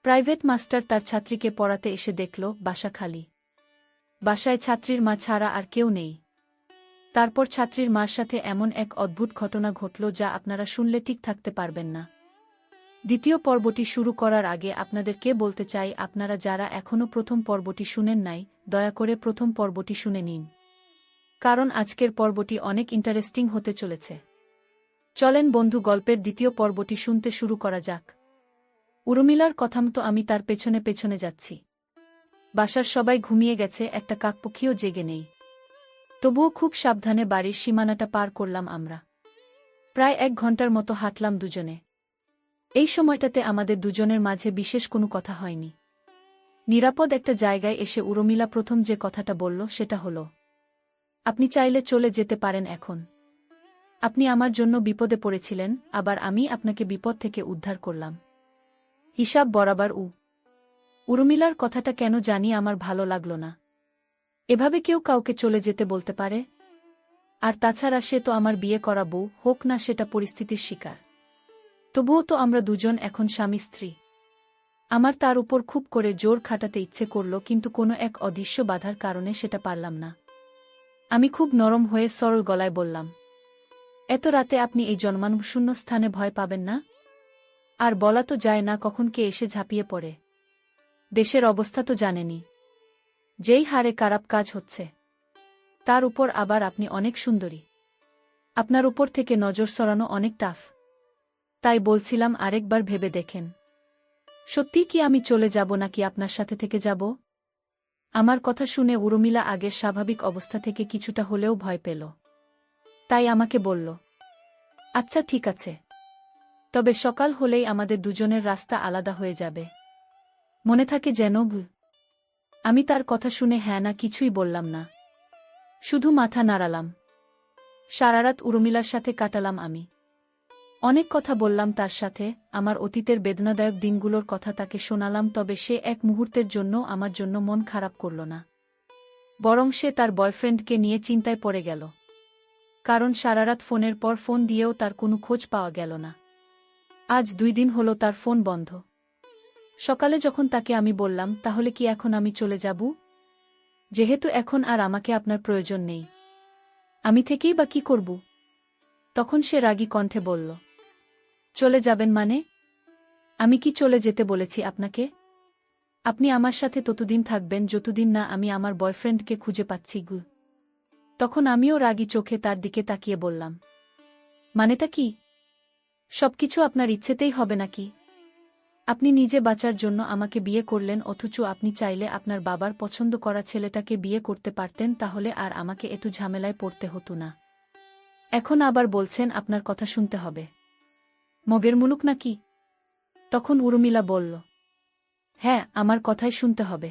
Private master তার ছাত্রীকে পড়াতে এসে দেখল বাসা খালি। বাসায় ছাত্রীর মা ছাড়া আর কেউ নেই। তারপর ছাত্রীর মার সাথে এমন এক অদ্ভুত ঘটনা ঘটল যা আপনারা শুনলে ঠিক থাকতে পারবেন না। দ্বিতীয় পর্বটি শুরু করার আগে আপনাদেরকে বলতে চাই, আপনারা যারা এখনও প্রথম পর্বটি শুনেন নাই, দয়া করে প্রথম পর্বটি শুনে নিন। কারণ আজকের পর্বটি অনেক ইন্টারেস্টিং হতে চলেছে। চলেন বন্ধু, গল্পের দ্বিতীয় পর্বটি শুনতে শুরু করা যাক। উর্মিলার কথামতো আমি তার পেছনে পেছনে যাচ্ছি। বাসার সবাই ঘুমিয়ে গেছে, একটা কাকপক্ষীও জেগে নেই। তবুও খুব সাবধানে বাড়ির সীমানাটা পার করলাম আমরা। প্রায় 1 ঘন্টার মতো হাঁটলাম দুজনে। এই সময়টাতে আমাদের দুজনের মাঝে বিশেষ কোনো কথা হয়নি। নিরাপদ একটা জায়গায় এসে উর্মিলা প্রথম যে কথাটা বলল সেটা হলো, আপনি চাইলে চলে যেতে পারেন এখন। আপনি আমার জন্য বিপদে পড়েছিলেন, আবার আমি আপনাকে বিপদ থেকে উদ্ধার করলাম। হিসাব বরাবর। উর্মিলার কথাটা কেন জানি আমার ভালো লাগল না। এভাবে কেউ কাউকে চলে যেতে বলতে পারে? আর তাছাড়া সে তো আমার বিয়ে করা বউ, হোক না সেটা পরিস্থিতির শিকার। তবুও তো আমরা দুজন এখন স্বামী স্ত্রী। আমার তার উপর খুব করে জোর খাটাতে ইচ্ছে করল, কিন্তু কোনো এক অদৃশ্য বাধার কারণে সেটা পারলাম না। আমি খুব নরম হয়ে সরল গলায় বললাম, এত রাতে আপনি এই জনমানবশূন্য স্থানে ভয় পাবেন না? আর বলা তো যায় না কখন কে এসে ঝাঁপিয়ে পড়ে। দেশের অবস্থা তো জানেনই, যেই হারে খারাপ কাজ হচ্ছে। তার উপর আবার আপনি অনেক সুন্দরী। আপনার উপর থেকে নজর সরানো অনেক টাফ। তাই বলছিলাম আরেকবার ভেবে দেখেন, সত্যি কি আমি চলে যাব নাকি আপনার সাথে থেকে যাব? আমার কথা শুনে উর্মিলা আগের স্বাভাবিক অবস্থা থেকে কিছুটা হলেও ভয় পেল। তাই আমাকে বলল, আচ্ছা ঠিক আছে, তবে সকাল হলেই আমাদের দুজনের রাস্তা আলাদা হয়ে যাবে, মনে থাকে যেন। আমি তার কথা শুনে হ্যাঁ না কিছুই বললাম না, শুধু মাথা নাড়ালাম। সারারাত উর্মিলার সাথে কাটালাম আমি। অনেক কথা বললাম তার সাথে, আমার অতীতের বেদনাদায়ক দিনগুলোর কথা তাকে শোনালাম, তবে সে এক মুহূর্তের জন্য আমার জন্য মন খারাপ করল না। বরং সে তার বয়ফ্রেন্ডকে নিয়ে চিন্তায় পড়ে গেল। কারণ সারারাত ফোনের পর ফোন দিয়েও তার কোনো খোঁজ পাওয়া গেল না। আজ 2 দিন হলো তার ফোন বন্ধ। সকালে যখন তাকে আমি বললাম, তাহলে কি এখন আমি চলে যাব? যেহেতু এখন আর আমাকে আপনার প্রয়োজন নেই, আমি থেকেই বা কি করব? তখন সে রাগী কণ্ঠে বলল, চলে যাবেন মানে? আমি কি চলে যেতে বলেছি আপনাকে? আপনি আমার সাথে ততদিন থাকবেন যতদিন না আমি আমার বয়ফ্রেন্ডকে খুঁজে পাচ্ছি। তখন আমিও রাগী চোখে তার দিকে তাকিয়ে বললাম, মানেটা কি? সবকিছু আপনার ইচ্ছেতেই হবে নাকি? আপনি নিজে বাঁচার জন্য আমাকে বিয়ে করলেন, অথচ আপনি চাইলে আপনার বাবার পছন্দ করা ছেলেটাকে বিয়ে করতে পারতেন, তাহলে আর আমাকে এত ঝামেলায় পড়তে হতো না। এখন আবার বলছেন আপনার কথা শুনতে হবে। মগের মুলুক নাকি? তখন উর্মিলা বলল, হ্যাঁ, আমার কথাই শুনতে হবে।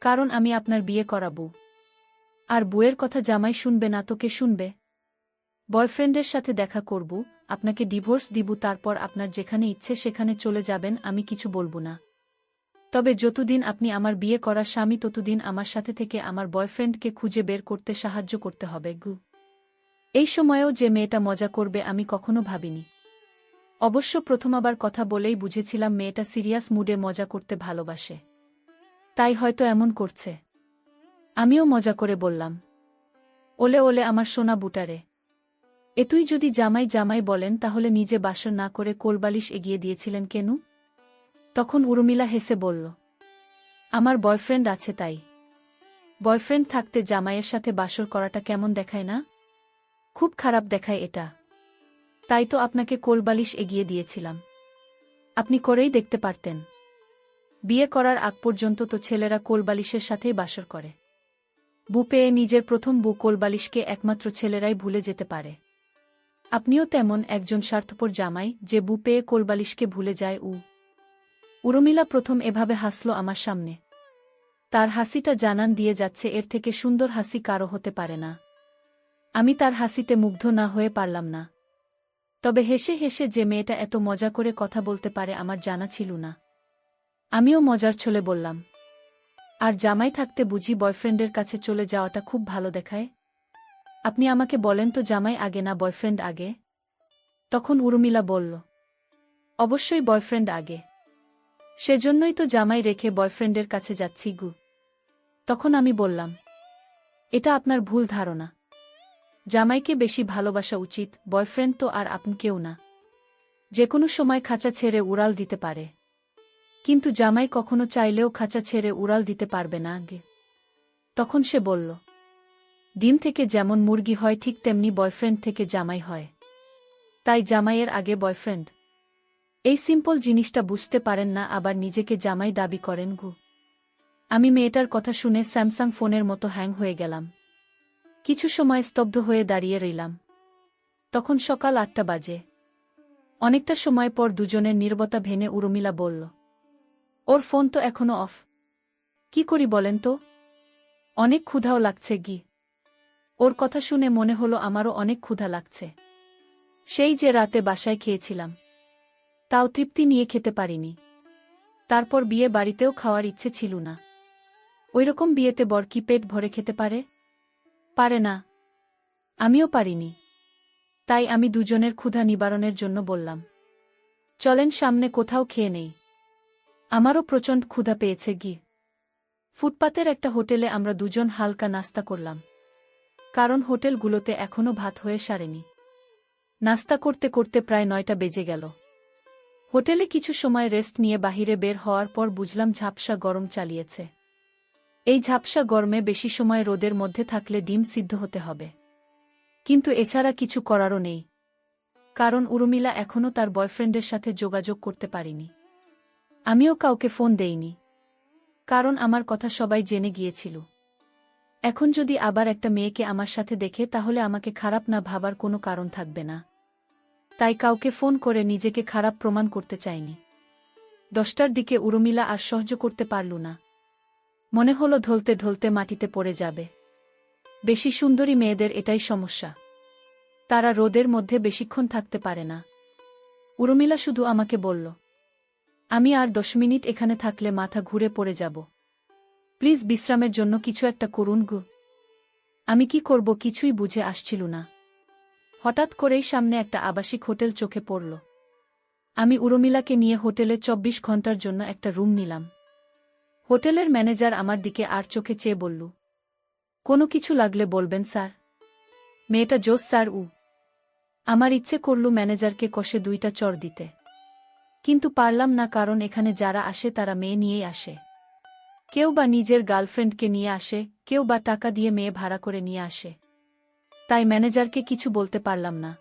কারণ আমি আপনার বিয়ে করা বউ। আর বউয়ের কথা জামাই শুনবে না তো কে শুনবে? বয়ফ্রেন্ডের সাথে দেখা করব, আপনাকে ডিভোর্স দিব, তারপর আপনার যেখানে ইচ্ছে সেখানে চলে যাবেন, আমি কিছু বলবো না। তবে যতদিন আপনি আমার বিয়ে করা স্বামী ততদিন আমার সাথে থেকে আমার বয়ফ্রেন্ডকে খুঁজে বের করতে সাহায্য করতে হবে। এই সময়েও যে মেয়েটা মজা করবে আমি কখনো ভাবিনি। অবশ্য প্রথমবার কথা বলেই বুঝেছিলাম মেয়েটা সিরিয়াস মুডে মজা করতে ভালোবাসে। তাই হয়তো এমন করছে। আমিও মজা করে বললাম, ওলে ওলে আমার সোনা বুটারে, এতুই যদি জামাই জামাই বলেন তাহলে নিজে বাসর না করে কোলবালিশ এগিয়ে দিয়েছিলেন কেন? তখন উর্মিলা হেসে বলল, আমার বয়ফ্রেন্ড আছে তাই। বয়ফ্রেন্ড থাকতে জামাইয়ের সাথে বাসর করাটা কেমন দেখায় না? খুব খারাপ দেখায় এটা। তাই তো আপনাকে কোলবালিশ এগিয়ে দিয়েছিলাম। আপনি করেই দেখতে পারতেন। বিয়ে করার আগ পর্যন্ত তো ছেলেরা কোলবালিশের সাথেই বাসর করে। বউ পেয়ে নিজের প্রথম বউ কোলবালিশকে একমাত্র ছেলেরাই ভুলে যেতে পারে। আপনিও তেমন একজন স্বার্থপর জামাই যে বউ পেয়ে কোলবালিশকে ভুলে যায়। উর্মিলা প্রথম এভাবে হাসল আমার সামনে। তার হাসিটা জানান দিয়ে যাচ্ছে এর থেকে সুন্দর হাসি কারো হতে পারে না। আমি তার হাসিতে মুগ্ধ না হয়ে পারলাম না। তবে হেসে হেসে যে মেয়েটা এত মজা করে কথা বলতে পারে আমার জানা ছিল না। আমিও মজার ছলে বললাম, আর জামাই থাকতে বুঝি বয়ফ্রেন্ডের কাছে চলে যাওয়াটা খুব ভালো দেখায়? আপনি আমাকে বলেন তো, জামাই আগে না বয়ফ্রেন্ড আগে? তখন উর্মিলা বলল, অবশ্যই বয়ফ্রেন্ড আগে। সেজন্যই তো জামাই রেখে বয়ফ্রেন্ডের কাছে যাচ্ছি গু। তখন আমি বললাম, এটা আপনার ভুল ধারণা। জামাইকে বেশি ভালোবাসা উচিত, বয়ফ্রেন্ড তো আর আপনি কেউ না। যে কোনো সময় খাঁচা ছেড়ে উড়াল দিতে পারে, কিন্তু জামাই কখনো চাইলেও খাঁচা ছেড়ে উড়াল দিতে পারবে না গে। তখন সে বলল, ডিম থেকে যেমন মুরগি হয় ঠিক তেমনি বয়ফ্রেন্ড থেকে জামাই হয়, তাই জামাইয়ের আগে বয়ফ্রেন্ড। এই সিম্পল জিনিসটা বুঝতে পারেন না, আবার নিজেকে জামাই দাবি করেন গু। আমি মেয়েটার কথা শুনে স্যামসাং ফোনের মতো হ্যাং হয়ে গেলাম। কিছু সময় স্তব্ধ হয়ে দাঁড়িয়ে রইলাম। তখন সকাল 8টা বাজে। অনেকটা সময় পর দুজনের নীরবতা ভেঙে উর্মিলা বলল, ওর ফোন তো এখনো অফ। কি করি বলেন তো? অনেক ক্ষুধাও লাগছে গি। ওর কথা শুনে মনে হলো আমারও অনেক ক্ষুধা লাগছে। সেই যে রাতে বাসায় খেয়েছিলাম, তাও তৃপ্তি নিয়ে খেতে পারিনি। তারপর বিয়ে বাড়িতেও খাওয়ার ইচ্ছে ছিল না। ওইরকম বিয়েতে বর কি পেট ভরে খেতে পারে? পারে না। আমিও পারিনি। তাই আমি দুজনের ক্ষুধা নিবারণের জন্য বললাম, চলেন সামনে কোথাও খেয়ে নেই। আমারও প্রচণ্ড ক্ষুধা পেয়েছে গি। ফুটপাতের একটা হোটেলে আমরা দুজন হালকা নাস্তা করলাম, কারণ হোটেলগুলোতে এখনও ভাত হয়ে সারেনি। নাস্তা করতে করতে প্রায় 9টা বেজে গেল। হোটেলে কিছু সময় রেস্ট নিয়ে বাহিরে বের হওয়ার পর বুঝলাম ঝাপসা গরম চালিয়েছে। এই ঝাপসা গরমে বেশি সময় রোদের মধ্যে থাকলে ডিম সিদ্ধ হতে হবে। কিন্তু এছাড়া কিছু করারও নেই, কারণ উর্মিলা এখনও তার বয়ফ্রেন্ডের সাথে যোগাযোগ করতে পারিনি। আমিও কাউকে ফোন দেইনি, কারণ আমার কথা সবাই জেনে গিয়েছিল। এখন যদি আবার একটা মেয়েকে আমার সাথে দেখে তাহলে আমাকে খারাপ না ভাবার কোনো কারণ থাকবে না। তাই কাউকে ফোন করে নিজেকে খারাপ প্রমাণ করতে চাইনি। 10টার দিকে উর্মিলা আর সহ্য করতে পারল না। মনে হলো ঢলতে ঢলতে মাটিতে পড়ে যাবে। বেশি সুন্দরী মেয়েদের এটাই সমস্যা, তারা রোদের মধ্যে বেশিক্ষণ থাকতে পারে না। উর্মিলা শুধু আমাকে বলল, আমি আর 10 মিনিট এখানে থাকলে মাথা ঘুরে পড়ে যাব। প্লিজ বিশ্রামের জন্য কিছু একটা করুন গো। আমি কি করব কিছুই বুঝে আসছিল না। হঠাৎ করেই সামনে একটা আবাসিক হোটেল চোখে পড়ল। আমি উর্মিলাকে নিয়ে হোটেলে 24 ঘন্টার জন্য একটা রুম নিলাম। হোটেলের ম্যানেজার আমার দিকে আর চোখে চেয়ে বলল, কোনো কিছু লাগলে বলবেন স্যার। মেয়েটা জোস স্যার। আমার ইচ্ছে করল ম্যানেজারকে কষে 2টা চড় দিতে, কিন্তু পারলাম না, কারণ এখানে যারা আসে তারা মেয়ে নিয়েই আসে। কেউ বা নিজের গার্লফ্রেন্ডকে নিয়ে আসে, কেউ বা টাকা দিয়ে মেয়ে ভাড়া করে নিয়ে আসে। তাই ম্যানেজারকে কিছু বলতে পারলাম না।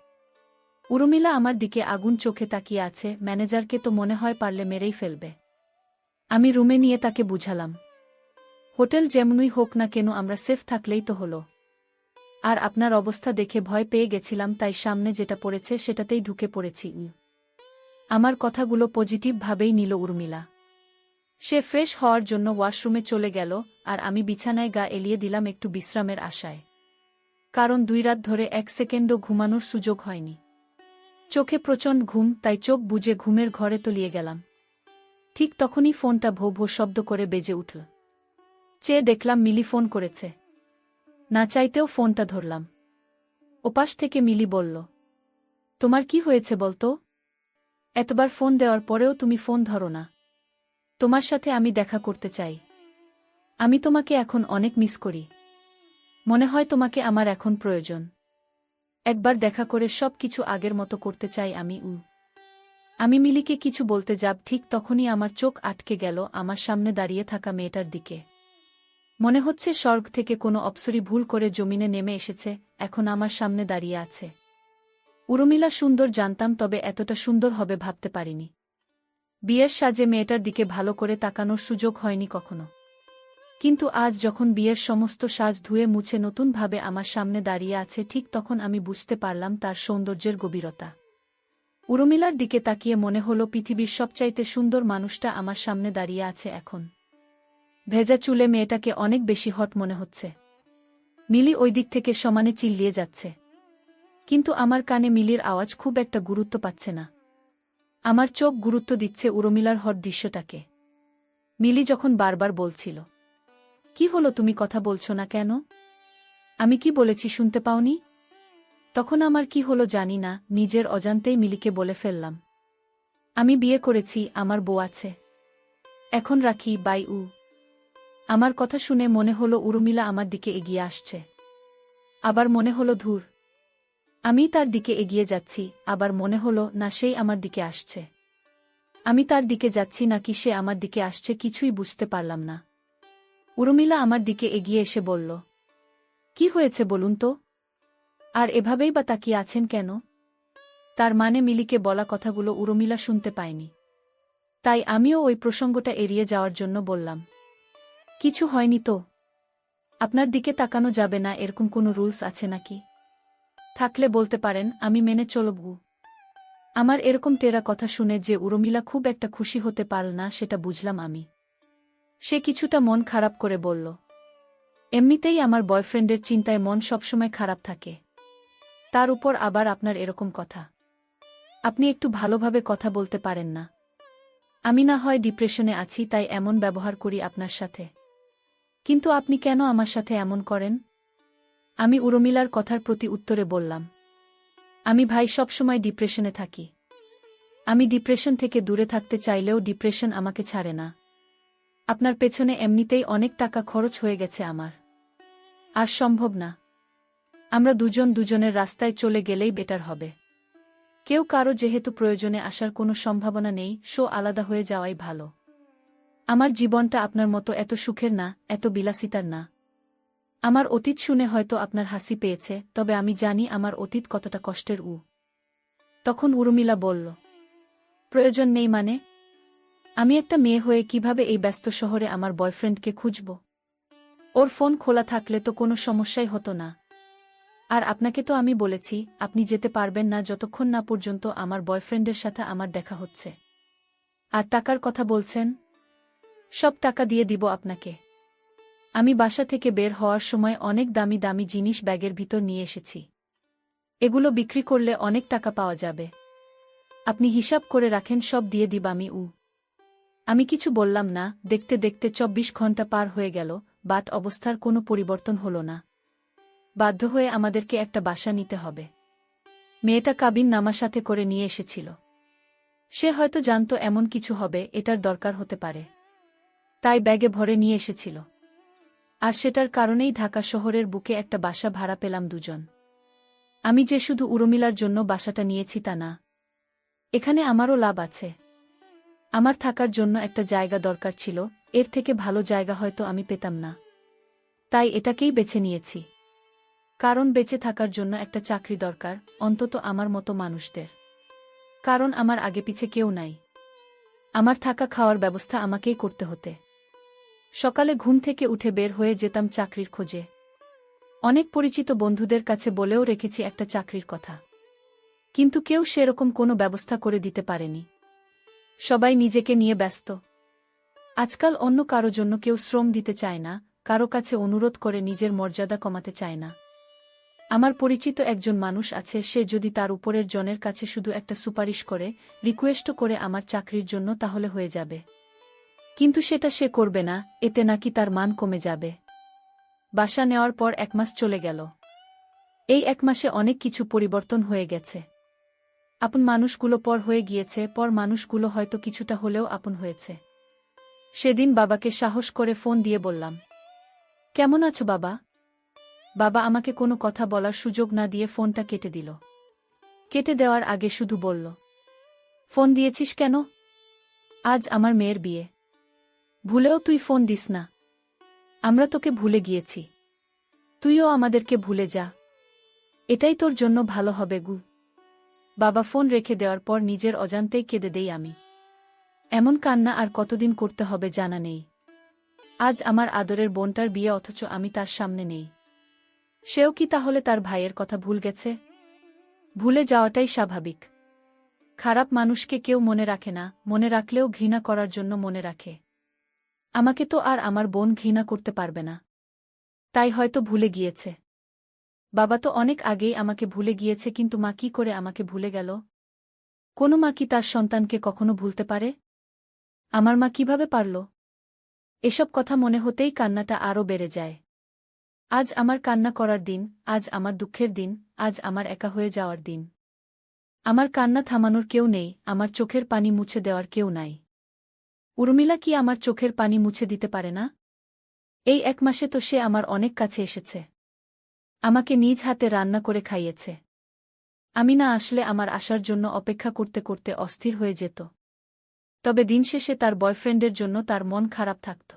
উর্মিলা আমার দিকে আগুন চোখে তাকিয়ে আছে, ম্যানেজারকে তো মনে হয় পারলে মেরেই ফেলবে। আমি রুমে নিয়ে তাকে বুঝালাম, হোটেল যেমনই হোক না কেন আমরা সেফ থাকলেই তো হলো। আর আপনার অবস্থা দেখে ভয় পেয়ে গেছিলাম, তাই সামনে যেটা পড়েছে সেটাতেই ঢুকে পড়েছি। আমার কথাগুলো পজিটিভ ভাবেই নিল উর্মিলা। সে ফ্রেশ হওয়ার জন্য ওয়াশরুমে চলে গেল, আর আমি বিছানায় গা এলিয়ে দিলাম একটু বিশ্রামের আশায়। কারণ 2 রাত ধরে 1 সেকেন্ডও ঘুমানোর সুযোগ হয়নি। চোখে প্রচণ্ড ঘুম, তাই চোখ বুজে ঘুমের ঘরে তলিয়ে গেলাম। ঠিক তখনই ফোনটা ভো ভো শব্দ করে বেজে উঠল। চেয়ে দেখলাম মিলি ফোন করেছে। না চাইতেও ফোনটা ধরলাম। ওপাশ থেকে মিলি বলল, তোমার কি হয়েছে বলতো? এতবার ফোন দেওয়ার পরেও তুমি ফোন ধরো না। তোমার সাথে আমি দেখা করতে চাই। আমি তোমাকে এখন অনেক মিস করি। মনে হয় তোমাকে আমার এখন প্রয়োজন। একবার দেখা করে সব কিছু আগের মতো করতে চাই আমি। আমি মিলিকে কিছু বলতে যাব, ঠিক তখনই আমার চোখ আটকে গেল আমার সামনে দাঁড়িয়ে থাকা মেয়েটার দিকে। মনে হচ্ছে স্বর্গ থেকে কোনো অপ্সরী ভুল করে জমিনে নেমে এসেছে, এখন আমার সামনে দাঁড়িয়ে আছে। উর্মিলা সুন্দর জানতাম, তবে এতটা সুন্দর হবে ভাবতে পারিনি। বিয়ের সাজে মেয়েটার দিকে ভালো করে তাকানোর সুযোগ হয়নি কখনো। কিন্তু আজ যখন বিয়ের সমস্ত সাজ ধুয়ে মুছে নতুনভাবে আমার সামনে দাঁড়িয়ে আছে, ঠিক তখন আমি বুঝতে পারলাম তার সৌন্দর্যের গভীরতা। উর্মিলার দিকে তাকিয়ে মনে হলো পৃথিবীর সবচাইতে সুন্দর মানুষটা আমার সামনে দাঁড়িয়ে আছে এখন। ভেজা চুলে মেয়েটাকে অনেক বেশি হট মনে হচ্ছে। মিলি ওই দিক থেকে সমানে চিল্লিয়ে যাচ্ছে, কিন্তু আমার কানে মিলির আওয়াজ খুব একটা গুরুত্ব পাচ্ছে না। আমার চোখ গুরুত্ব দিচ্ছে উর্মিলার হট দৃশ্যটাকে। মিলি যখন বারবার বলছিল, কি হলো তুমি কথা বলছো না কেন? আমি কি বলেছি শুনতে পাওনি? তখন আমার কি হলো জানি না, নিজের অজান্তেই মিলিকে বলে ফেললাম, আমি বিয়ে করেছি, আমার বউ আছে। এখন রাখি, বাই। আমার কথা শুনে মনে হলো উর্মিলা আমার দিকে এগিয়ে আসছে। আবার মনে হলো ধুর, আমি তার দিকে এগিয়ে যাচ্ছি। আবার মনে হলো না, সেই আমার দিকে আসছে। আমি তার দিকে যাচ্ছি নাকি সে আমার দিকে আসছে কিছুই বুঝতে পারলাম না। উর্মিলা আমার দিকে এগিয়ে এসে বলল, কি হয়েছে বলুন তো? আর এভাবেই বা তাকিয়ে আছেন কেন? তার মানে মিলিকে বলা কথাগুলো উর্মিলা শুনতে পায়নি। তাই আমিও ওই প্রসঙ্গটা এড়িয়ে যাওয়ার জন্য বললাম, কিছু হয়নি তো। আপনার দিকে তাকানো যাবে না এরকম কোনো রুলস আছে নাকি? থাকলে বলতে পারেন, আমি মেনে চলব। আমার এরকম টেরা কথা শুনে যে উর্মিলা খুব একটা খুশি হতে পারল না সেটা বুঝলাম আমি। সে কিছুটা মন খারাপ করে বলল, এমনিতেই আমার বয়ফ্রেন্ডের চিন্তায় মন সবসময় খারাপ থাকে, তার উপর আবার আপনার এরকম কথা। আপনি একটু ভালোভাবে কথা বলতে পারেন না? আমি না হয় ডিপ্রেশনে আছি তাই এমন ব্যবহার করি আপনার সাথে, কিন্তু আপনি কেন আমার সাথে এমন করেন? আমি উর্মিলার কথার প্রতি উত্তরে বললাম, আমি ভাই সবসময় ডিপ্রেশনে থাকি। আমি ডিপ্রেশন থেকে দূরে থাকতে চাইলেও ডিপ্রেশন আমাকে ছাড়ে না। আপনার পেছনে এমনিতেই অনেক টাকা খরচ হয়ে গেছে আমার। আর সম্ভব না। আমরা দুজন দুজনের রাস্তায় চলে গেলেই বেটার হবে। কেউ কারো যেহেতু প্রয়োজনে আসার কোনো সম্ভাবনা নেই, আলাদা হয়ে যাওয়াই ভালো। আমার জীবনটা আপনার মতো এত সুখের না, এত বিলাসিতার না। আমার অতীত শুনে হয়তো আপনার হাসি পেয়েছে, তবে আমি জানি আমার অতীত কতটা কষ্টের। তখন উর্মিলা বলল, প্রয়োজন নেই মানে? আমি একটা মেয়ে হয়ে কিভাবে এই ব্যস্ত শহরে আমার বয়ফ্রেন্ডকে খুঁজব? ওর ফোন খোলা থাকলে তো কোনো সমস্যাই হতো না। আর আপনাকে তো আমি বলেছি, আপনি যেতে পারবেন না যতক্ষণ না পর্যন্ত আমার বয়ফ্রেন্ডের সাথে আমার দেখা হচ্ছে। আর টাকার কথা বলছেন? সব টাকা দিয়ে দিব আপনাকে। আমি বাসা থেকে বের হওয়ার সময় অনেক দামি দামি জিনিস ব্যাগের ভিতর নিয়ে এসেছি। এগুলো বিক্রি করলে অনেক টাকা পাওয়া যাবে। আপনি হিসাব করে রাখেন, সব দিয়ে দিব আমি। আমি কিছু বললাম না। দেখতে দেখতে ২৪ ঘন্টা পার হয়ে গেল, বাট অবস্থার কোনো পরিবর্তন হলো না। বাধ্য হয়ে আমাদেরকে একটা বাসা নিতে হবে। মেয়েটা কাবিন নামা সাথে করে নিয়ে এসেছিল। সে হয়তো জানত এমন কিছু হবে, এটার দরকার হতে পারে, তাই ব্যাগে ভরে নিয়ে এসেছিল। আর সেটার কারণেই ঢাকা শহরের বুকে একটা বাসা ভাড়া পেলাম দুজন। আমি যে শুধু উর্মিলার জন্য বাসাটা নিয়েছি তা না, এখানে আমারও লাভ আছে। আমার থাকার জন্য একটা জায়গা দরকার ছিল, এর থেকে ভালো জায়গা হয়তো আমি পেতাম না। তাই এটাকেই বেছে নিয়েছি। কারণ বেঁচে থাকার জন্য একটা চাকরি দরকার, অন্তত আমার মতো মানুষদের। কারণ আমার আগে পিছে কেউ নাই। আমার থাকা খাওয়ার ব্যবস্থা আমাকেই করতে হতে। সকালে ঘুম থেকে উঠে বের হয়ে যেতাম চাকরির খোঁজে। অনেক পরিচিত বন্ধুদের কাছে বলেও রেখেছি একটা চাকরির কথা, কিন্তু কেউ সেরকম কোনো ব্যবস্থা করে দিতে পারেনি। সবাই নিজেকে নিয়ে ব্যস্ত। আজকাল অন্য কারো জন্য কেউ শ্রম দিতে চায় না, কারো কাছে অনুরোধ করে নিজের মর্যাদা কমাতে চায় না। আমার পরিচিত একজন মানুষ আছে, সে যদি তার উপরের জনের কাছে শুধু একটা সুপারিশ করে, রিকোয়েস্ট করে আমার চাকরির জন্য, তাহলে হয়ে যাবে। কিন্তু সেটা সে করবে না, এতে নাকি তার মান কমে যাবে। বাসা নেওয়ার পর ১ মাস চলে গেল। এই ১ মাসে অনেক কিছু পরিবর্তন হয়ে গেছে। আপন মানুষগুলো পর হয়ে গিয়েছে, পর মানুষগুলো হয়তো কিছুটা হলেও আপন হয়েছে। সেদিন বাবাকে সাহস করে ফোন দিয়ে বললাম, কেমন আছো বাবা? বাবা আমাকে কোনো কথা বলার সুযোগ না দিয়ে ফোনটা কেটে দিল। কেটে দেওয়ার আগে শুধু বলল, ফোন দিয়েছিস কেন? আজ আমার মেয়ের বিয়ে, ভুলেও তুই ফোন দিস না। আমরা তোকে ভুলে গিয়েছি, তুইও আমাদেরকে ভুলে যা, এটাই তোর জন্য ভালো হবে। বাবা ফোন রেখে দেওয়ার পর নিজের অজান্তেই কেঁদে দেই আমি। এমন কান্না আর কতদিন করতে হবে জানা নেই। আজ আমার আদরের বোনটার বিয়ে, অথচ আমি তার সামনে নেই। সেও কি তাহলে তার ভাইয়ের কথা ভুল গেছে? ভুলে যাওয়াটাই স্বাভাবিক। খারাপ মানুষকে কেউ মনে রাখে না, মনে রাখলেও ঘৃণা করার জন্য মনে রাখে। আমাকে তো আর আমার বোন ঘৃণা করতে পারবে না, তাই হয়তো ভুলে গিয়েছে। বাবা তো অনেক আগেই আমাকে ভুলে গিয়েছে, কিন্তু মা কি করে আমাকে ভুলে গেল? কোনো মা কি তার সন্তানকে কখনো ভুলতে পারে? আমার মা কিভাবে পারল? এসব কথা মনে হতেই কান্নাটা আরও বেড়ে যায়। আজ আমার কান্না করার দিন, আজ আমার দুঃখের দিন, আজ আমার একা হয়ে যাওয়ার দিন। আমার কান্না থামানোর কেউ নেই, আমার চোখের পানি মুছে দেওয়ার কেউ নাই। উর্মিলা কি আমার চোখের পানি মুছে দিতে পারে না? এই 1 মাসে তো সে আমার অনেক কাছে এসেছে। আমাকে নিজ হাতে রান্না করে খাইয়েছে। আমি না আসলে আমার আসার জন্য অপেক্ষা করতে করতে অস্থির হয়ে যেত। তবে দিন শেষে তার বয়ফ্রেন্ডের জন্য তার মন খারাপ থাকত।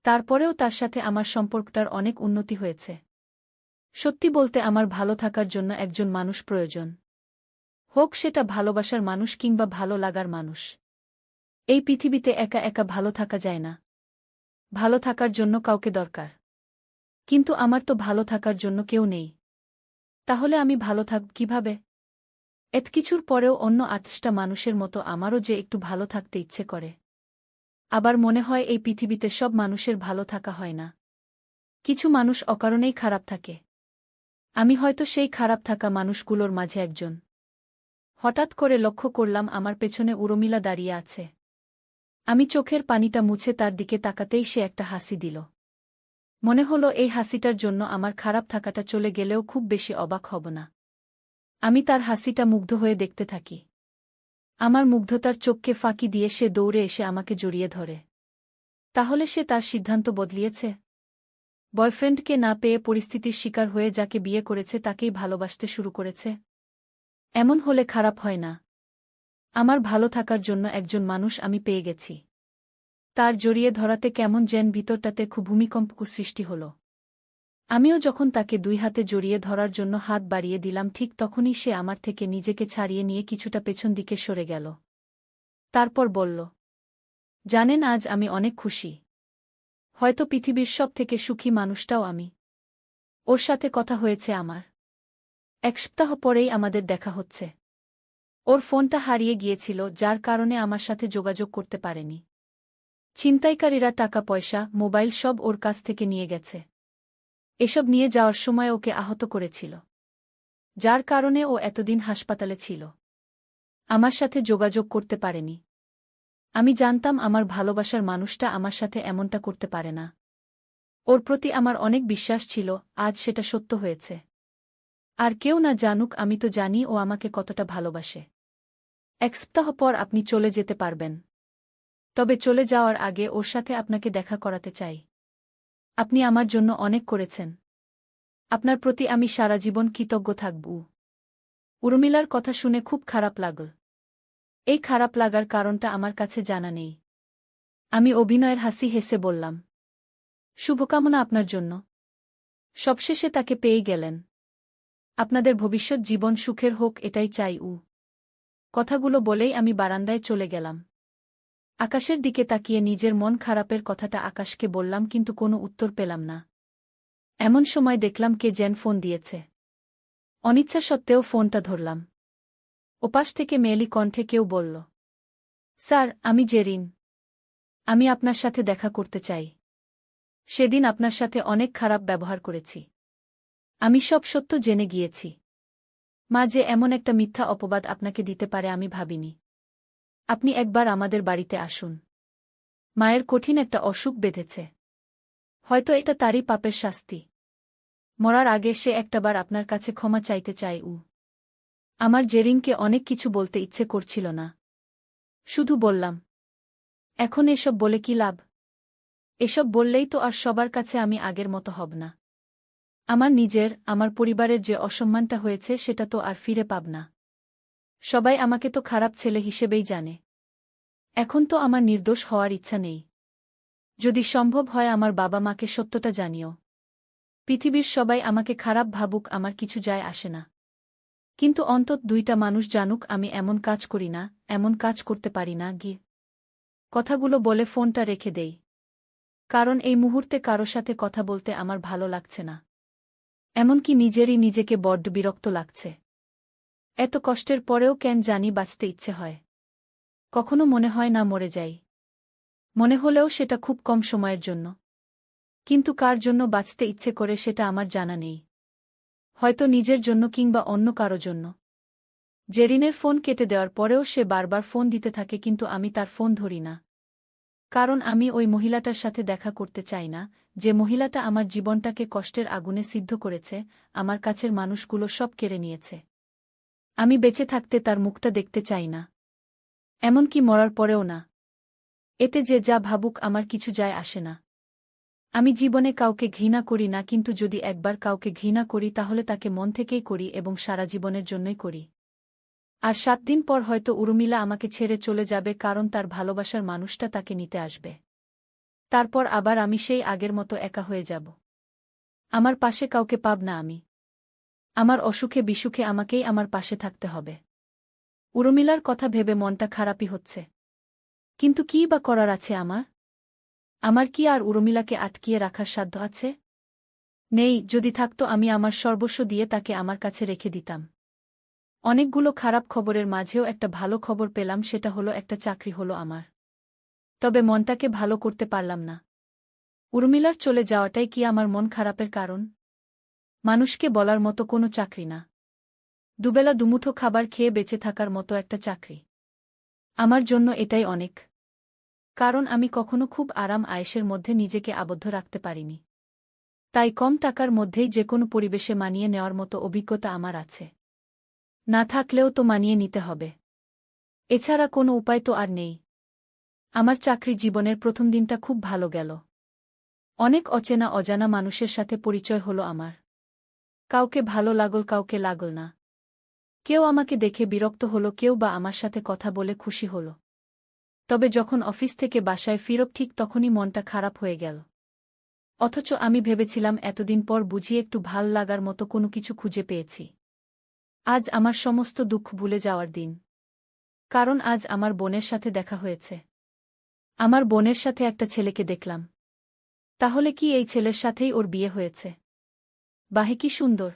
তারপরেও তার সাথে আমার সম্পর্কটার অনেক উন্নতি হয়েছে। সত্যি বলতে আমার ভালো থাকার জন্য একজন মানুষ প্রয়োজন। হোক সেটা ভালোবাসার মানুষ কিংবা ভালো লাগার মানুষ। এই পৃথিবীতে একা একা ভালো থাকা যায় না। ভালো থাকার জন্য কাউকে দরকার। কিন্তু আমার তো ভালো থাকার জন্য কেউ নেই। তাহলে আমি ভালো থাকব কিভাবে? এত কিছুর পরেও অন্য 28টা মানুষের মতো আমারও যে একটু ভালো থাকতে ইচ্ছে করে। আবার মনে হয় এই পৃথিবীতে সব মানুষের ভালো থাকা হয় না। কিছু মানুষ অকারণেই খারাপ থাকে। আমি হয়তো সেই খারাপ থাকা মানুষগুলোর মাঝে একজন। হঠাৎ করে লক্ষ্য করলাম আমার পেছনে উর্মিলা দাঁড়িয়ে আছে। আমি চোখের পানিটা মুছে তার দিকে তাকাতেই সে একটা হাসি দিল। মনে হলো এই হাসিটার জন্য আমার খারাপ থাকাটা চলে গেলেও খুব বেশি অবাক হব না। আমি তার হাসিটা মুগ্ধ হয়ে দেখতে থাকি। আমার মুগ্ধতার চোখকে ফাঁকি দিয়ে সে দৌড়ে এসে আমাকে জড়িয়ে ধরে। তাহলে সে তার সিদ্ধান্ত বদলিয়েছে? বয়ফ্রেন্ডকে না পেয়ে পরিস্থিতির শিকার হয়ে যাকে বিয়ে করেছে তাকেই ভালোবাসতে শুরু করেছে? এমন হলে খারাপ হয় না। আমার ভালো থাকার জন্য একজন মানুষ আমি পেয়ে গেছি। তার জড়িয়ে ধরাতে কেমন যেন ভিতরটাতে খুব ভূমিকম্প সৃষ্টি হল। আমিও যখন তাকে 2 হাতে জড়িয়ে ধরার জন্য হাত বাড়িয়ে দিলাম ঠিক তখনই সে আমার থেকে নিজেকে ছাড়িয়ে নিয়ে কিছুটা পেছন দিকে সরে গেল। তারপর বলল, জানেন আজ আমি অনেক খুশি। হয়তো পৃথিবীর সবথেকে সুখী মানুষটাও আমি। ওর সাথে কথা হয়েছে আমার। 1 সপ্তাহ পরেই আমাদের দেখা হচ্ছে। ওর ফোনটা হারিয়ে গিয়েছিল যার কারণে আমার সাথে যোগাযোগ করতে পারেনি। ছিনতাইকারীরা টাকা পয়সা, মোবাইল সব ওর কাছ থেকে নিয়ে গেছে। এসব নিয়ে যাওয়ার সময় ওকে আহত করেছিল। যার কারণে ও এতদিন হাসপাতালে ছিল। আমার সাথে যোগাযোগ করতে পারেনি। আমি জানতাম আমার ভালোবাসার মানুষটা আমার সাথে এমনটা করতে পারে না। ওর প্রতি আমার অনেক বিশ্বাস ছিল, আজ সেটা সত্য হয়েছে। আর কেউ না জানুক আমি তো জানি ও আমাকে কতটা ভালোবাসে। 1 সপ্তাহ পর আপনি চলে যেতে পারবেন। তবে চলে যাওয়ার আগে ওর সাথে আপনাকে দেখা করাতে চাই। আপনি আমার জন্য অনেক করেছেন। আপনার প্রতি আমি সারা জীবন কৃতজ্ঞ থাকব। উর্মিলার কথা শুনে খুব খারাপ লাগল। এই খারাপ লাগার কারণটা আমার কাছে জানা নেই। আমি অভিনয়ের হাসি হেসে বললাম, শুভকামনা আপনার জন্য। সবশেষে তাকে পেয়ে গেলেন। আপনাদের ভবিষ্যৎ জীবন সুখের হোক এটাই চাই। কথাগুলো বলেই আমি বারান্দায় চলে গেলাম। আকাশের দিকে তাকিয়ে নিজের মন খারাপের কথাটা আকাশকে বললাম কিন্তু কোনো উত্তর পেলাম না। এমন সময় দেখলাম কে যেন ফোন দিয়েছে। অনিচ্ছা সত্ত্বেও ফোনটা ধরলাম। ওপাশ থেকে মেয়েলি কণ্ঠে কেউ বলল, স্যার, আমি জেরিন। আমি আপনার সাথে দেখা করতে চাই। সেদিন আপনার সাথে অনেক খারাপ ব্যবহার করেছি। আমি সব সত্য জেনে গিয়েছি। মা যে এমন একটা মিথ্যা অপবাদ আপনাকে দিতে পারে আমি ভাবিনি। আপনি একবার আমাদের বাড়িতে আসুন। মায়ের কঠিন একটা অসুখ বেঁধেছে। হয়তো এটা তারই পাপের শাস্তি। মরার আগে সে একটাবার আপনার কাছে ক্ষমা চাইতে চায়। আমার জেরিনকে অনেক কিছু বলতে ইচ্ছে করছিল না। শুধু বললাম, এখন এসব বলে কি লাভ? এসব বললেই তো আর সবার কাছে আমি আগের মতো হব না। আমার পরিবারের যে অসম্মানটা হয়েছে সেটা তো আর ফিরে পাব না। সবাই আমাকে তো খারাপ ছেলে হিসেবেই জানে। এখন তো আমার নির্দোষ হওয়ার ইচ্ছা নেই। যদি সম্ভব হয় আমার বাবা মাকে সত্যটা জানিও। পৃথিবীর সবাই আমাকে খারাপ ভাবুক, আমার কিছু যায় আসে না। কিন্তু অন্তত 2টা মানুষ জানুক আমি এমন কাজ করি না, এমন কাজ করতে পারি না। কথাগুলো বলে ফোনটা রেখে দেই। কারণ এই মুহূর্তে কারো সাথে কথা বলতে আমার ভালো লাগছে না। এমনকি নিজেকে বড্ড বিরক্ত লাগছে। এত কষ্টের পরেও কেন জানি বাঁচতে ইচ্ছে হয়। কখনো মনে হয় না মরে যাই। মনে হলেও সেটা খুব কম সময়ের জন্য। কিন্তু কার জন্য বাঁচতে ইচ্ছে করে সেটা আমার জানা নেই। হয়তো নিজের জন্য কিংবা অন্য কারো জন্য। জেরিনের ফোন কেটে দেওয়ার পরেও সে বারবার ফোন দিতে থাকে কিন্তু আমি তার ফোন ধরি না। কারণ আমি ওই মহিলাটার সাথে দেখা করতে চাই না, যে মহিলাটা আমার জীবনটাকে কষ্টের আগুনে সিদ্ধ করেছে, আমার কাছের মানুষগুলো সব কেড়ে নিয়েছে। আমি বেঁচে থাকতে তার মুখটা দেখতে চাই না। এমনকি মরার পরেও না। এতে যে যা ভাবুক আমার কিছু যায় আসে না। আমি জীবনে কাউকে ঘৃণা করি না, কিন্তু যদি একবার কাউকে ঘৃণা করি তাহলে তাকে মন থেকেই করি এবং সারা জীবনের জন্যই করি। আর ৭ দিন পর হয়তো উর্মিলা আমাকে ছেড়ে চলে যাবে, কারণ তার ভালোবাসার মানুষটা তাকে নিতে আসবে। তারপর আবার আমি সেই আগের মতো একা হয়ে যাব। আমার পাশে কাউকে পাব না আমি। আমার অসুখে বিসুখে আমাকেই আমার পাশে থাকতে হবে। উর্মিলার কথা ভেবে মনটা খারাপই হচ্ছে। কিন্তু কী বা করার আছে আমার? আমার কি আর উর্মিলাকে আটকিয়ে রাখার সাধ্য আছে? নেই। যদি থাকতো আমি আমার সর্বস্ব দিয়ে তাকে আমার কাছে রেখে দিতাম। অনেকগুলো খারাপ খবরের মাঝেও একটা ভালো খবর পেলাম, সেটা হলো একটা চাকরি হলো আমার। তবে মনটাকে ভালো করতে পারলাম না। উর্মিলার চলে যাওয়াটাই কি আমার মন খারাপের কারণ? মানুষকে বলার মতো কোনো চাকরি না। দুবেলা দুমুঠো খাবার খেয়ে বেঁচে থাকার মতো একটা চাকরি। আমার জন্য এটাই অনেক। কারণ আমি কখনো খুব আরাম আয়েশের মধ্যে নিজেকে আবদ্ধ রাখতে পারিনি। তাই কম টাকার মধ্যেই যেকোনো পরিবেশে মানিয়ে নেওয়ার মতো অভিজ্ঞতা আমার আছে। না থাকলেও তো মানিয়ে নিতে হবে। এছাড়া কোনো উপায় তো আর নেই। আমার চাকরি জীবনের প্রথম দিনটা খুব ভালো গেল। অনেক অচেনা অজানা মানুষের সাথে পরিচয় হলো আমার। কাউকে ভালো লাগল, কাউকে লাগল না। কেউ আমাকে দেখে বিরক্ত হলো, কেউ বা আমার সাথে কথা বলে খুশি হল। তবে যখন অফিস থেকে বাসায় ফিরব ঠিক তখনই মনটা খারাপ হয়ে গেল। অথচ আমি ভেবেছিলাম এতদিন পর বুঝি একটু ভাল লাগার মতো কোনো কিছু খুঁজে পেয়েছি। আজ আমার সমস্ত দুঃখ ভুলে যাওয়ার দিন। কারণ আজ আমার বোনের সাথে দেখা হয়েছে। আমার বোনের সাথে একটা ছেলেকে দেখলাম। তাহলে কি এই ছেলের সাথেই ওর বিয়ে হয়েছে? বাহে কি সুন্দর!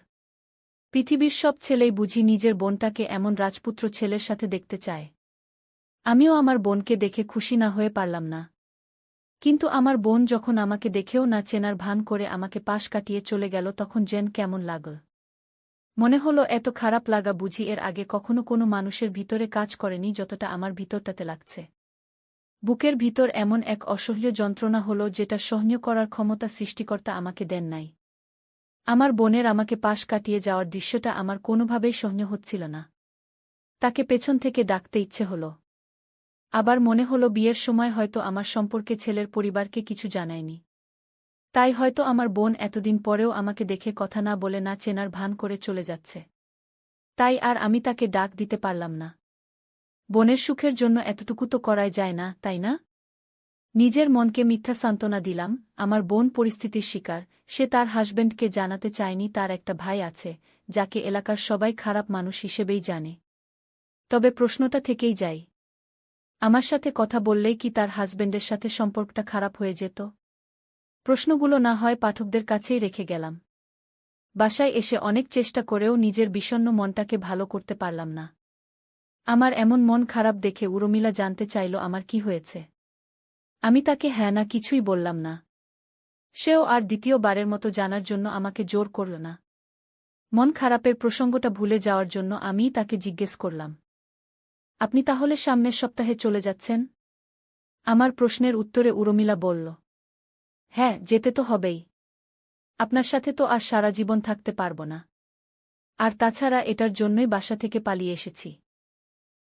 পৃথিবীর সব ছেলেই বুঝি নিজের বোনটাকে এমন রাজপুত্র ছেলের সাথে দেখতে চায়। আমিও আমার বোনকে দেখে খুশি না হয়ে পারলাম না। কিন্তু আমার বোন যখন আমাকে দেখেও না চেনার ভান করে আমাকে পাশ কাটিয়ে চলে গেল, তখন যেন কেমন লাগল। মনে হলো এত খারাপ লাগা বুঝি এর আগে কখনো কোনো মানুষের ভিতরে কাজ করেনি যতটা আমার ভিতরটাতে লাগছে। বুকের ভিতর এমন এক অসহ্য যন্ত্রণা হলো যেটা সহ্য করার ক্ষমতা সৃষ্টিকর্তা আমাকে দেন নাই। আমার বোনের আমাকে পাশ কাটিয়ে যাওয়ার দৃশ্যটা আমার কোনোভাবেই সহ্য হচ্ছিল না। তাকে পেছন থেকে ডাকতে ইচ্ছে হলো। আবার মনে হলো বিয়ের সময় হয়তো আমার সম্পর্কে ছেলের পরিবারকে কিছু জানায়নি। তাই হয়তো আমার বোন এতদিন পরেও আমাকে দেখে কথা না বলে না চেনার ভান করে চলে যাচ্ছে। তাই আর আমি তাকে ডাক দিতে পারলাম না। বোনের সুখের জন্য এতটুকু তো করাই যায় না, তাই না? নিজের মনকে মিথ্যা সান্ত্বনা দিলাম। আমার বোন পরিস্থিতির শিকার। সে তার হাজবেন্ডকে জানাতে চায়নি তার একটা ভাই আছে, যাকে এলাকার সবাই খারাপ মানুষ হিসেবেই জানে। তবে প্রশ্নটা থেকেই যায়, আমার সাথে কথা বললেই কি তার হাজবেন্ডের সাথে সম্পর্কটা খারাপ হয়ে যেত? প্রশ্নগুলো না হয় পাঠকদের কাছেই রেখে গেলাম। বাসায় এসে অনেক চেষ্টা করেও নিজের বিষণ্ণ মনটাকে ভালো করতে পারলাম না। আমার এমন মন খারাপ দেখে উর্মিলা জানতে চাইল আমার কি হয়েছে। আমি তাকে হ্যাঁ না কিছুই বললাম না। সেও আর দ্বিতীয়বারের মতো জানার জন্য আমাকে জোর করল না। মন খারাপের প্রসঙ্গটা ভুলে যাওয়ার জন্য আমিই তাকে জিজ্ঞেস করলাম, আপনি তাহলে সামনের সপ্তাহে চলে যাচ্ছেন? আমার প্রশ্নের উত্তরে উর্মিলা বলল, হ্যাঁ, যেতে তো হবেই। আপনার সাথে তো আর সারা জীবন থাকতে পারব না। আর তাছাড়া এটার জন্যই বাসা থেকে পালিয়ে এসেছি।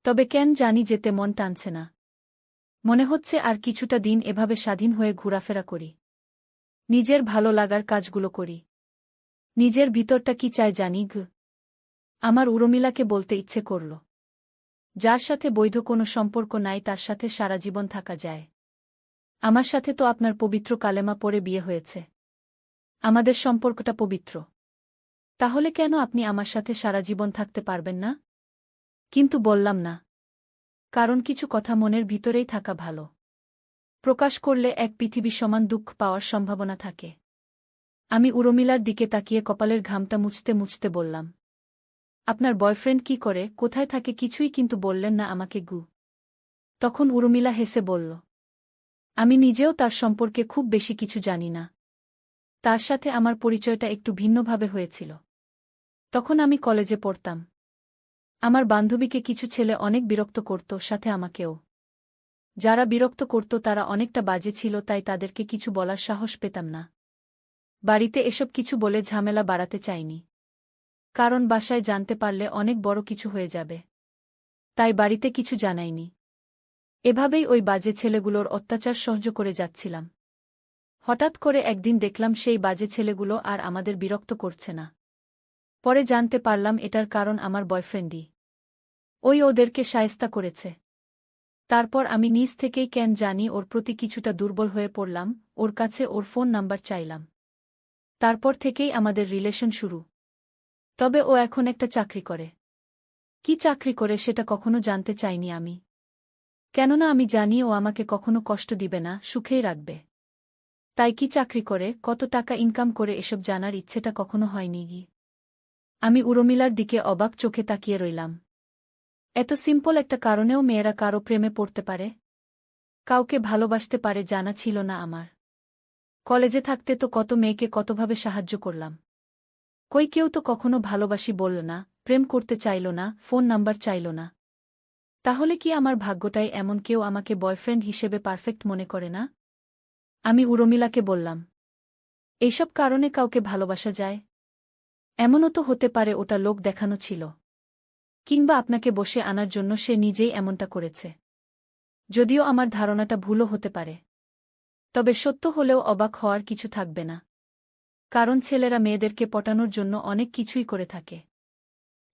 তবে কেন জানি যেতে মন টানছে না। মনে হচ্ছে আর কিছুটা দিন এভাবে স্বাধীন হয়ে ঘোরাফেরা করি। নিজের ভালো লাগার কাজগুলো করি। নিজের ভিতরটা কি চায় জানি গো। আমার উর্মিলাকে বলতে ইচ্ছে করল, যার সাথে বৈধ কোনো সম্পর্ক নাই তার সাথে সারা জীবন থাকা যায়। আমার সাথে তো আপনার পবিত্র কালেমা পড়ে বিয়ে হয়েছে। আমাদের সম্পর্কটা পবিত্র। তাহলে কেন আপনি আমার সাথে সারা জীবন থাকতে পারবেন না? কিন্তু বললাম না। কারণ কিছু কথা মনের ভিতরেই থাকা ভালো। প্রকাশ করলে এক পৃথিবী সমান দুঃখ পাওয়ার সম্ভাবনা থাকে। আমি উর্মিলার দিকে তাকিয়ে কপালের ঘামটা মুছতে মুছতে বললাম, আপনার বয়ফ্রেন্ড কি করে, কোথায় থাকে কিছুই কিন্তু বললেন না আমাকে গু। তখন উর্মিলা হেসে বলল, আমি নিজেও তার সম্পর্কে খুব বেশি কিছু জানি না। তার সাথে আমার পরিচয়টা একটু ভিন্নভাবে হয়েছিল। তখন আমি কলেজে পড়তাম। আমার বান্ধবীকে কিছু ছেলে অনেক বিরক্ত করত, সাথে আমাকেও। যারা বিরক্ত করত তারা অনেকটা বাজে ছিল, তাই তাদেরকে কিছু বলার সাহস পেতাম না। বাড়িতে এসব কিছু বলে ঝামেলা বাড়াতে চাইনি। কারণ বাসায় জানতে পারলে অনেক বড় কিছু হয়ে যাবে। তাই বাড়িতে কিছু জানাইনি। এভাবেই ওই বাজে ছেলেগুলোর অত্যাচার সহ্য করে যাচ্ছিলাম। হঠাৎ করে একদিন দেখলাম সেই বাজে ছেলেগুলো আর আমাদের বিরক্ত করছে না। পরে জানতে পারলাম এটার কারণ আমার বয়ফ্রেন্ডই। ওদেরকে শায়েস্তা করেছে। তারপর আমি নিজ থেকেই কেন জানি ওর প্রতি কিছুটা দুর্বল হয়ে পড়লাম, ওর কাছে ওর ফোন নাম্বার চাইলাম। তারপর থেকেই আমাদের রিলেশন শুরু। তবে ও এখন একটা চাকরি করে। কি চাকরি করে সেটা কখনো জানতে চাইনি আমি। কেননা আমি জানি ও আমাকে কখনো কষ্ট দিবে না, সুখেই রাখবে। তাই কি চাকরি করে, কত টাকা ইনকাম করে এসব জানার ইচ্ছেটা কখনো হয়নি গি। আমি উর্মিলার দিকে অবাক চোখে তাকিয়ে রইলাম। এত সিম্পল একটা কারণেও মেয়েরা কারো প্রেমে পড়তে পারে, কাউকে ভালোবাসতে পারে জানা ছিল না আমার। কলেজে থাকতে তো কত মেয়েকে কতভাবে সাহায্য করলাম। কই কেউ তো কখনো ভালোবাসি বলল না, প্রেম করতে চাইল না, ফোন নাম্বার চাইল না। তাহলে কি আমার ভাগ্যটাই এমন, কেউ আমাকে বয়ফ্রেন্ড হিসেবে পারফেক্ট মনে করে না? আমি উর্মিলাকে বললাম, এইসব কারণে কাউকে ভালোবাসা যায়? এমনও তো হতে পারে ওটা লোক দেখানো ছিল। কিংবা আপনাকে বসে আনার জন্য সে নিজেই এমনটা করেছে। যদিও আমার ধারণাটা ভুলও হতে পারে। তবে সত্য হলেও অবাক হওয়ার কিছু থাকবে না। কারণ ছেলেরা মেয়েদেরকে পটানোর জন্য অনেক কিছুই করে থাকে।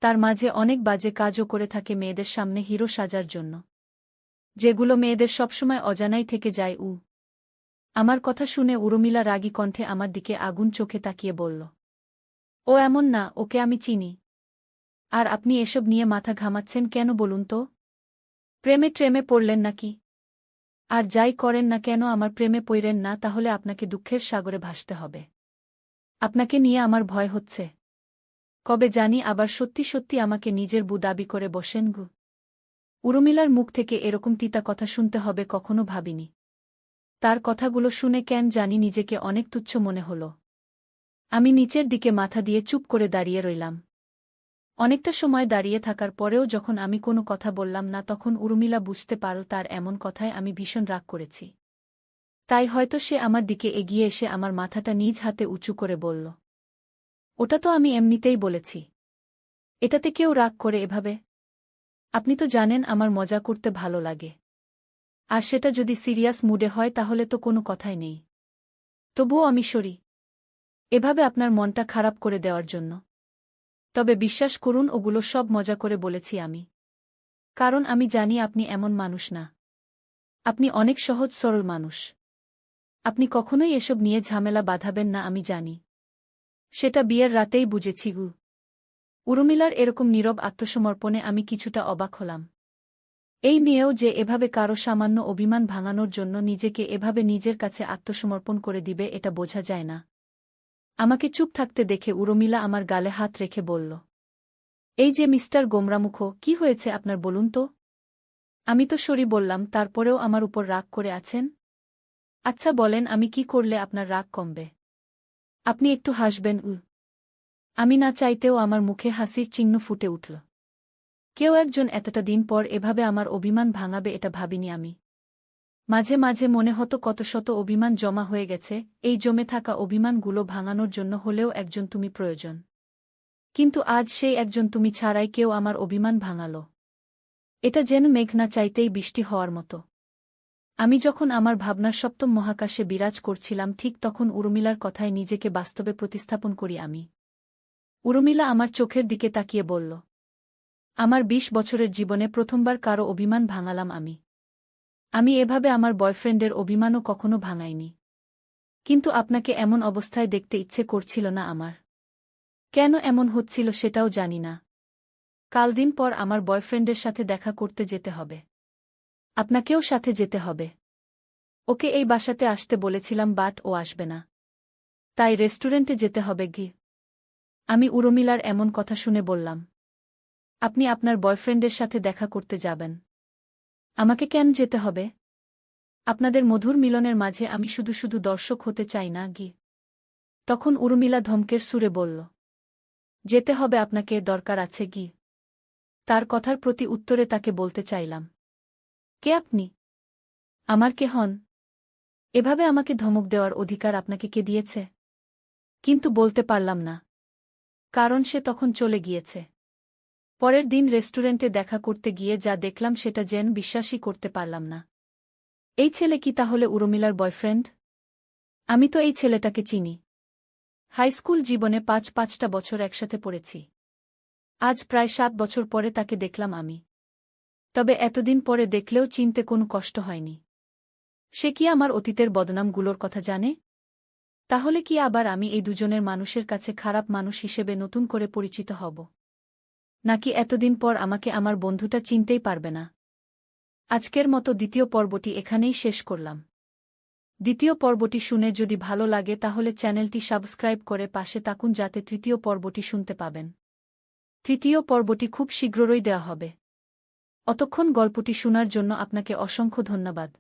তার মাঝে অনেক বাজে কাজও করে থাকে মেয়েদের সামনে হিরো সাজার জন্য, যেগুলো মেয়েদের সবসময় অজানাই থেকে যায়। আমার কথা শুনে উর্মিলা রাগী কণ্ঠে আমার দিকে আগুন চোখে তাকিয়ে বলল, ও এমন না, ওকে আমি চিনি। আর আপনি এসব নিয়ে মাথা ঘামাচ্ছেন কেন বলুন তো? প্রেমে ট্রেমে পড়লেন নাকি? আর যাই করেন না কেন আমার প্রেমে পড়েন না, তাহলে আপনাকে দুঃখের সাগরে ভাসতে হবে। আপনাকে নিয়ে আমার ভয় হচ্ছে। কবে জানি আবার সত্যি সত্যি আমাকে নিজের বউ দাবি করে বসেন গু। উর্মিলার মুখ থেকে এরকম তিতা কথা শুনতে হবে কখনো ভাবিনি। তার কথাগুলো শুনে কেন জানি নিজেকে অনেক তুচ্ছ মনে হল। আমি নিচের দিকে মাথা দিয়ে চুপ করে দাঁড়িয়ে রইলাম। অনেকটা সময় দাঁড়িয়ে থাকার পরেও যখন আমি কোনো কথা বললাম না, তখন উর্মিলা বুঝতে পারল তার এমন কথায় আমি ভীষণ রাগ করেছি। তাই হয়তো সে আমার দিকে এগিয়ে এসে আমার মাথাটা নিজ হাতে উঁচু করে বলল, ওটা তো আমি এমনিতেই বলেছি। এটাতে কেউ রাগ করে এভাবে? আপনি তো জানেন আমার মজা করতে ভালো লাগে। আর সেটা যদি সিরিয়াস মুডে হয় তাহলে তো কোনো কথাই নেই। তবুও আমি সরি, এভাবে আপনার মনটা খারাপ করে দেওয়ার জন্য। তবে বিশ্বাস করুন, ওগুলো সব মজা করে বলেছি আমি। কারণ আমি জানি আপনি এমন মানুষ না। আপনি অনেক সহজ সরল মানুষ। আপনি কখনোই এসব নিয়ে ঝামেলা বাঁধাবেন না, আমি জানি। সেটা বিয়ের রাতেই বুঝেছি গু। উর্মিলার এরকম নীরব আত্মসমর্পণে আমি কিছুটা অবাক হলাম। এই মেয়েও যে এভাবে কারো সামান্য অভিমান ভাঙানোর জন্য নিজেকে এভাবে নিজের কাছে আত্মসমর্পণ করে দিবে, এটা বোঝা যায় না। আমাকে চুপ থাকতে দেখে উর্মিলা আমার গালে হাত রেখে বলল, এই যে মিস্টার গোমরামুখ, কি হয়েছে আপনার বলুন তো? আমি তো সরি বললাম, তারপরেও আমার উপর রাগ করে আছেন? আচ্ছা বলেন, আমি কি করলে আপনার রাগ কমবে? আপনি একটু হাসবেন। আমি না চাইতেও আমার মুখে হাসির চিহ্ন ফুটে উঠল। কেউ একজন এতটা দিন পর এভাবে আমার অভিমান ভাঙাবে এটা ভাবিনি আমি। মাঝে মাঝে মনে হতো কত শত অভিমান জমা হয়ে গেছে, এই জমে থাকা অভিমানগুলো ভাঙানোর জন্য হলেও একজন তুমি প্রয়োজন। কিন্তু আজ সেই একজন তুমি ছাড়াই কেউ আমার অভিমান ভাঙাল। এটা যেন মেঘ না চাইতেই বৃষ্টি হওয়ার মতো। আমি যখন আমার ভাবনার সপ্তম মহাকাশে বিরাজ করছিলাম, ঠিক তখন উর্মিলার কথায় নিজেকে বাস্তবে প্রতিস্থাপন করি আমি। উর্মিলা আমার চোখের দিকে তাকিয়ে বলল, আমার ২০ বছরের জীবনে প্রথমবার কারো অভিমান ভাঙালাম আমি। আমি এভাবে আমার বয়ফ্রেন্ডের অভিমানও কখনো ভাঙাইনি। কিন্তু আপনাকে এমন অবস্থায় দেখতে ইচ্ছে করছিল না আমার। কেন এমন হচ্ছিল সেটাও জানি না। কাল দিন পর আমার বয়ফ্রেন্ডের সাথে দেখা করতে যেতে হবে। আপনাকেও সাথে যেতে হবে। ওকে এই বাসাতে আসতে বলেছিলাম, বাট ও আসবে না। তাই রেস্টুরেন্টে যেতে হবে গি। আমি উর্মিলার এমন কথা শুনে বললাম, আপনি আপনার বয়ফ্রেন্ডের সাথে দেখা করতে যাবেন? আমাকে কেন যেতে হবে? আপনাদের মধুর মিলনের মাঝে আমি শুধু শুধু দর্শক হতে চাই না গি। তখন উর্মিলা ধমকের সুরে বলল, যেতে হবে আপনাকে, দরকার আছে গি। তার কথার প্রতি উত্তরে তাকে বলতে চাইলাম, কে আপনি? আমার কে হন? এভাবে আমাকে ধমক দেওয়ার অধিকার আপনাকে কে দিয়েছে? কিন্তু বলতে পারলাম না। কারণ সে তখন চলে গিয়েছে। পরের দিন রেস্টুরেন্টে দেখা করতে গিয়ে যা দেখলাম সেটা যেন বিশ্বাসই করতে পারলাম না। এই ছেলে কি তাহলে উর্মিলার বয়ফ্রেন্ড? আমি তো এই ছেলেটাকে চিনি। হাইস্কুল জীবনে ৫টা বছর একসাথে পড়েছি। আজ প্রায় ৭ বছর পরে তাকে দেখলাম আমি। তবে এতদিন পরে দেখলেও চিনতে কোনো কষ্ট হয়নি। সে কি আমার অতীতের বদনামগুলোর কথা জানে? তাহলে কি আবার আমি এই দুজনের মানুষের কাছে খারাপ মানুষ হিসেবে নতুন করে পরিচিত হব? নাকি এতদিন পর আমাকে আমার বন্ধুটা চিনতেই পারবে না? আজকের মতো দ্বিতীয় পর্বটি এখানেই শেষ করলাম। দ্বিতীয় পর্বটি শুনে যদি ভালো লাগে তাহলে চ্যানেলটি সাবস্ক্রাইব করে পাশে থাকুন যাতে তৃতীয় পর্বটি শুনতে পাবেন। তৃতীয় পর্বটি খুব শীঘ্রই দেওয়া হবে। অতক্ষণ গল্পটি শোনার জন্য আপনাকে অসংখ্য ধন্যবাদ।